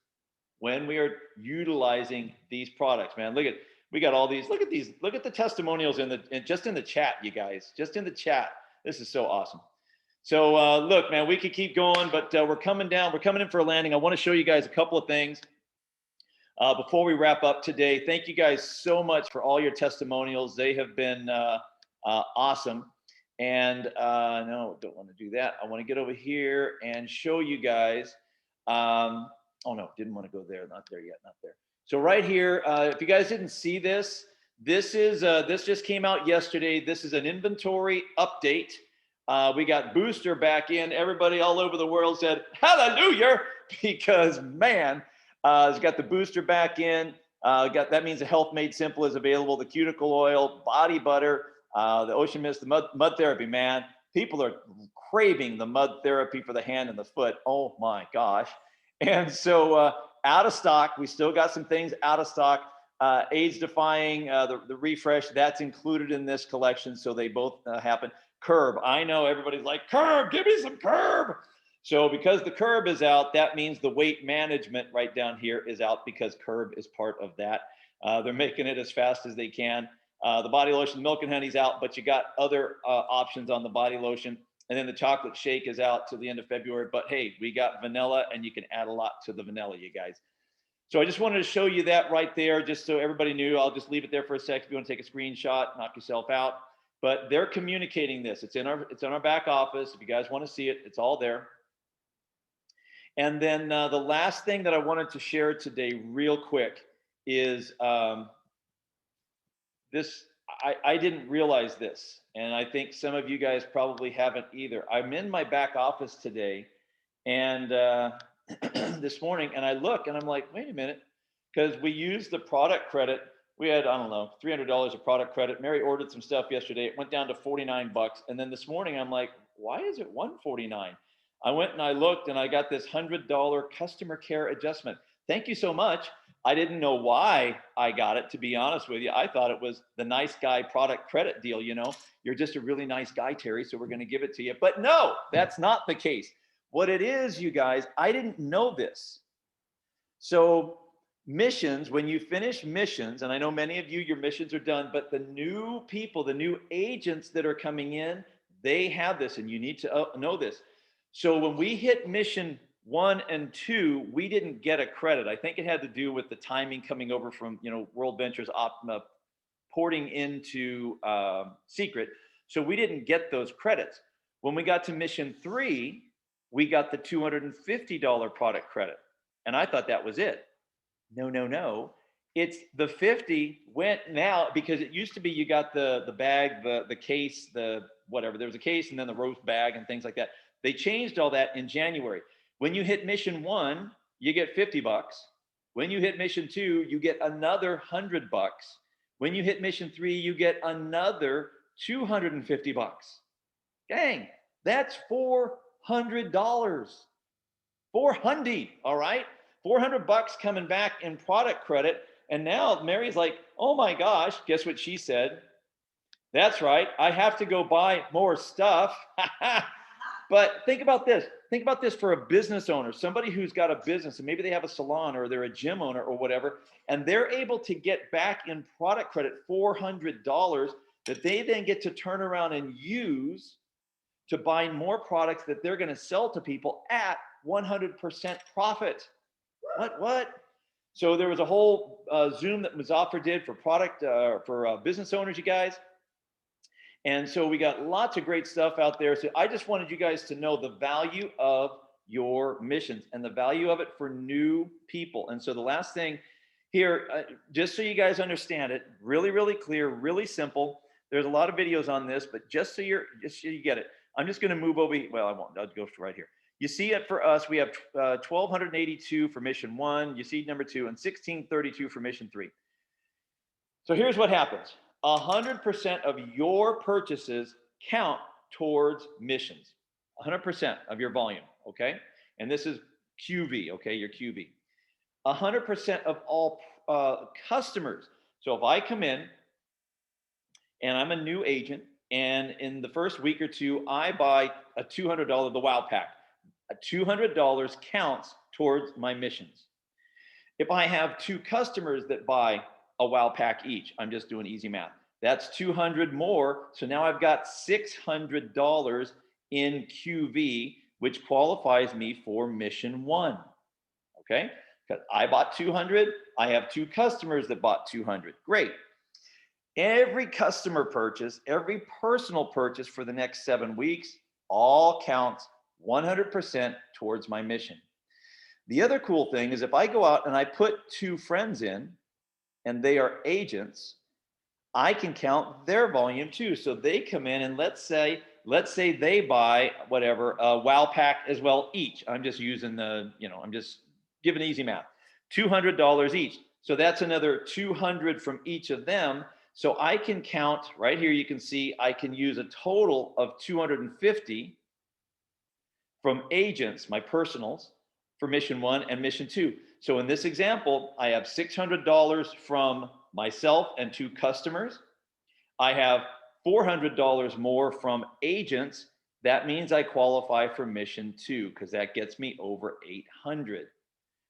when we are utilizing these products, man. We got all these, look at the testimonials just in the chat, you guys, just in the chat. This is so awesome. So look, man, we could keep going, but we're coming in for a landing. I want to show you guys a couple of things before we wrap up today. Thank you guys so much for all your testimonials. They have been awesome. And no, don't want to do that. I want to get over here and show you guys. Oh no, didn't want to go there. Not there yet, not there. So right here, if you guys didn't see this, this just came out yesterday. This is an inventory update. We got Booster back in. Everybody all over the world said, hallelujah, because man, it's got the Booster back in. That means the Health Made Simple is available. The cuticle oil, body butter, the Ocean Mist, the mud therapy, man. People are craving the mud therapy for the hand and the foot. Oh my gosh. And so out of stock, we still got some things out of stock. AIDS Defying, the refresh, that's included in this collection. So they both happen. Curb, I know everybody's like, Curb, give me some Curb. So because the Curb is out, that means the weight management right down here is out because Curb is part of that. They're making it as fast as they can. The body lotion, Milk and Honey's out, but you got other options on the body lotion. And then the chocolate shake is out to the end of February. But hey, we got vanilla, and you can add a lot to the vanilla, you guys. So I just wanted to show you that right there, just so everybody knew. I'll just leave it there for a sec. If you want to take a screenshot, knock yourself out. But they're communicating this. It's in our back office. If you guys want to see it, it's all there. And then the last thing that I wanted to share today real quick is this. I didn't realize this, and I think some of you guys probably haven't either. I'm in my back office today, and this morning, and I look, and I'm like, wait a minute, because we used the product credit. We had, I don't know, $300 of product credit. Mary ordered some stuff yesterday. It went down to 49 bucks, and then this morning, I'm like, why is it 149? I went and I looked, and I got this $100 customer care adjustment. Thank you so much. I didn't know why I got it, to be honest with you. I thought it was the nice guy product credit deal, you know. You're just a really nice guy, Terry, so we're going to give it to you. But no, that's not the case. What it is, you guys, I didn't know this. So missions, when you finish missions, and I know many of you, your missions are done, but the new people, the new agents that are coming in, they have this, and you need to know this. So when we hit mission 1 and 2, we didn't get a credit. I think it had to do with the timing coming over from, World Ventures porting into Seacret. So we didn't get those credits. When we got to mission 3, we got the $250 product credit. And I thought that was it. No. It's the 50 went now, because it used to be you got the bag, the case, the whatever. There was a case and then the roast bag and things like that. They changed all that in January. When you hit mission 1, you get 50 bucks. When you hit mission 2, you get another 100 bucks. When you hit mission 3, you get another 250 bucks. Dang, that's $400. 400, all right? 400 bucks coming back in product credit. And now Mary's like, oh my gosh, guess what she said? That's right, I have to go buy more stuff. But think about this. Think about this for a business owner, somebody who's got a business, and maybe they have a salon or they're a gym owner or whatever, and they're able to get back in product credit $400 that they then get to turn around and use to buy more products that they're going to sell to people at 100% profit. What? So there was a whole Zoom that Mazaffer did for for business owners, you guys. And so we got lots of great stuff out there. So I just wanted you guys to know the value of your missions and the value of it for new people. And so the last thing here, just so you guys understand it, really, really clear, really simple. There's a lot of videos on this, but just so you get it, I'm just going to move over. Well, I won't. I'll go right here. You see it for us. We have 1,282 for mission 1. You see number 2, and 1,632 for mission 3. So here's what happens. 100% of your purchases count towards missions. 100% of your volume, okay? And this is QV, okay, your QV. 100% of all customers. So if I come in and I'm a new agent And in the first week or two, I buy a $200, the Wow Pack. A $200 counts towards my missions. If I have 2 customers that buy a Wow Pack each, I'm just doing easy math. That's 200 more. So now I've got $600 in QV, which qualifies me for mission 1. Okay, because I bought 200, I have 2 customers that bought 200. Great. Every customer purchase, every personal purchase for the next 7 weeks, all counts 100% towards my mission. The other cool thing is if I go out and I put 2 friends in and they are agents, I can count their volume too. So they come in and let's say they buy whatever, a Wow Pack as well each. I'm just using I'm just giving easy math, $200 each. So that's another 200 from each of them. So I can count right here. You can see I can use a total of 250 from agents, my personals, for mission 1 and mission 2. So in this example, I have $600 from myself and 2 customers. I have $400 more from agents. That means I qualify for mission 2 because that gets me over 800.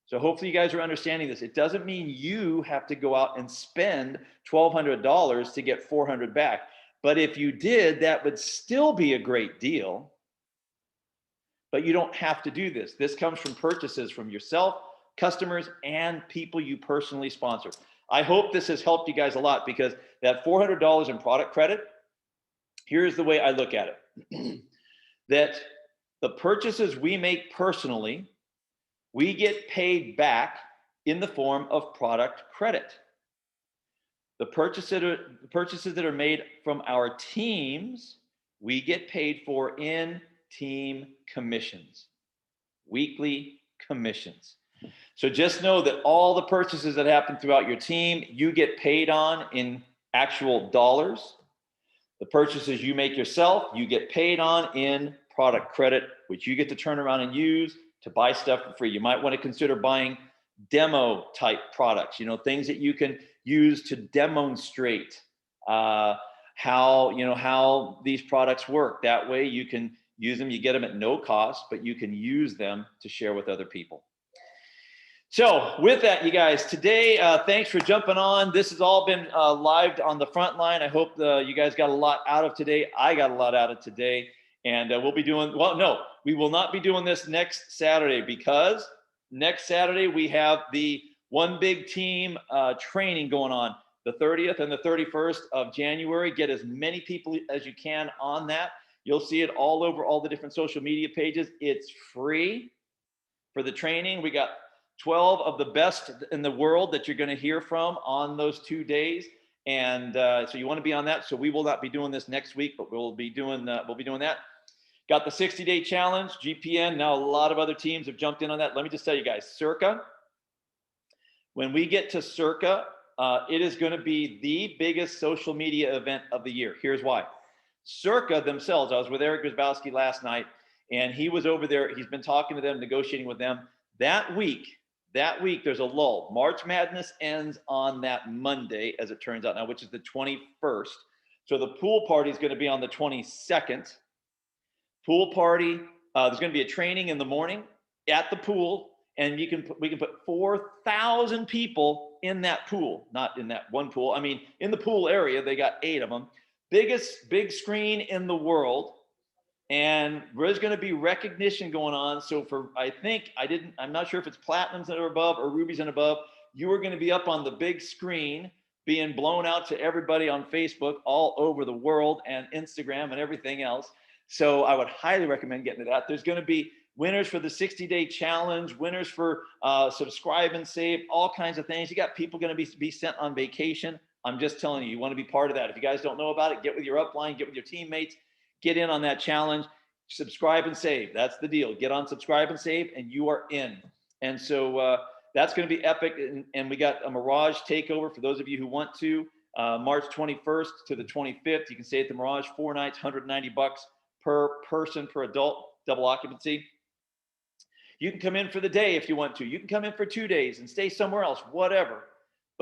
So hopefully you guys are understanding this. It doesn't mean you have to go out and spend $1,200 to get 400 back. But if you did, that would still be a great deal. But you don't have to do this. This comes from purchases from yourself, customers, and people you personally sponsor. I hope this has helped you guys a lot because that $400 in product credit, here's the way I look at it. That the purchases we make personally, we get paid back in the form of product credit. The purchases that are made from our teams, we get paid for in team commissions, weekly commissions. So just know that all the purchases that happen throughout your team, you get paid on in actual dollars. The purchases you make yourself, you get paid on in product credit, which you get to turn around and use to buy stuff for free. You might want to consider buying demo type products, things that you can use to demonstrate how these products work. That way you can use them, you get them at no cost, but you can use them to share with other people. So with that, you guys, today, thanks for jumping on. This has all been live on the front line. I hope you guys got a lot out of today. I got a lot out of today. And we'll be doing, we will not be doing this next Saturday because next Saturday we have the One Big Team training going on, the 30th and the 31st of January. Get as many people as you can on that. You'll see it all over all the different social media pages. It's free for the training. We got 12 of the best in the world that you're going to hear from on those 2 days. And so you want to be on that. So we will not be doing this next week, but we'll be doing that. Got the 60-day challenge, GPN. Now a lot of other teams have jumped in on that. Let me just tell you guys, Circa, when we get to Circa, it is going to be the biggest social media event of the year. Here's why. Circa themselves, I was with Eric Grzybowski last night, and he was over there. He's been talking to them, negotiating with them. That week, there's a lull. March Madness ends on that Monday, as it turns out now, which is the 21st. So the pool party is going to be on the 22nd. Pool party, there's going to be a training in the morning at the pool, and we can put 4,000 people in that pool, not in that one pool. I mean, in the pool area, they got 8 of them. Biggest big screen in the world, and there's going to be recognition going on. So I'm not sure if it's platinums that are above or rubies and above. You are going to be up on the big screen, being blown out to everybody on Facebook all over the world and Instagram and everything else. So I would highly recommend getting to that. There's going to be winners for the 60-day challenge, winners for subscribe and save, all kinds of things. You got people going to be sent on vacation. I'm just telling you, you want to be part of that. If you guys don't know about it, get with your upline, get with your teammates, get in on that challenge, subscribe and save. That's the deal. Get on subscribe and save, and you are in. And so that's going to be epic. And we got a Mirage takeover for those of you who want to. March 21st to the 25th. You can stay at the Mirage 4 nights, $190 per person, per adult, double occupancy. You can come in for the day if you want to. You can come in for 2 days and stay somewhere else, whatever.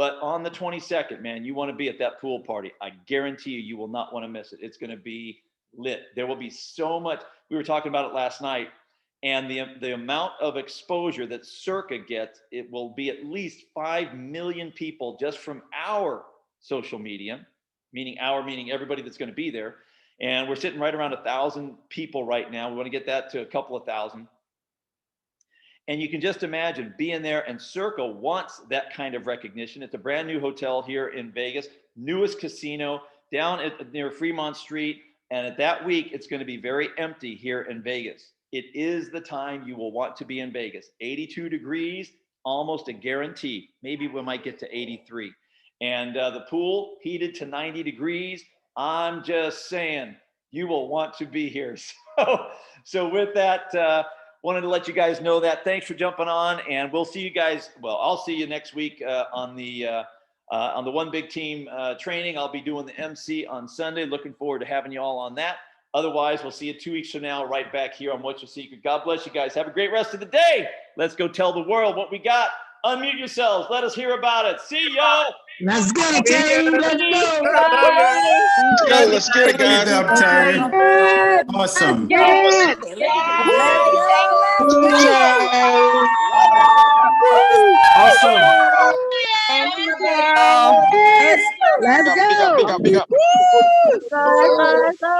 But on the 22nd, man, you want to be at that pool party. I guarantee you will not want to miss it. It's going to be lit. There will be so much. We were talking about it last night, and the amount of exposure that Circa gets, it will be at least 5 million people just from our social media, meaning everybody that's going to be there. And we're sitting right around 1,000 people right now. We want to get that to a couple of thousand. And you can just imagine being there, and Circa wants that kind of recognition. It's a brand new hotel here in Vegas, newest casino down near Fremont Street. And at that week, it's going to be very empty here in Vegas. It is the time you will want to be in Vegas. 82 degrees, almost a guarantee. Maybe we might get to 83. And the pool heated to 90 degrees. I'm just saying, you will want to be here. So with that, wanted to let you guys know that. Thanks for jumping on, and we'll see you guys. Well, I'll see you next week on the One Big Team training. I'll be doing the MC on Sunday. Looking forward to having you all on that. Otherwise, we'll see you 2 weeks from now, right back here on What's Your Secret. God bless you guys. Have a great rest of the day. Let's go tell the world what we got. Unmute yourselves. Let us hear about it. See y'all. Let's go, Terry. Let's go. Let's get it, guys. Good job, Terry. Awesome. Awesome. Thank you, Terry. Let's go. Big up. Let's go.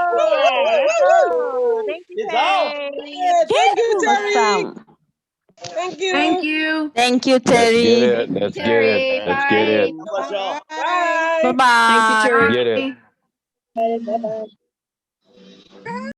Thank you, It's out. Terry. Thank you, Terry. Awesome. Thank you. Thank you. Thank you, Terry. Let's get it. Let's get it. God bless y'all. Bye. Bye-bye. Thank you, Get it. Terry. Bye-bye.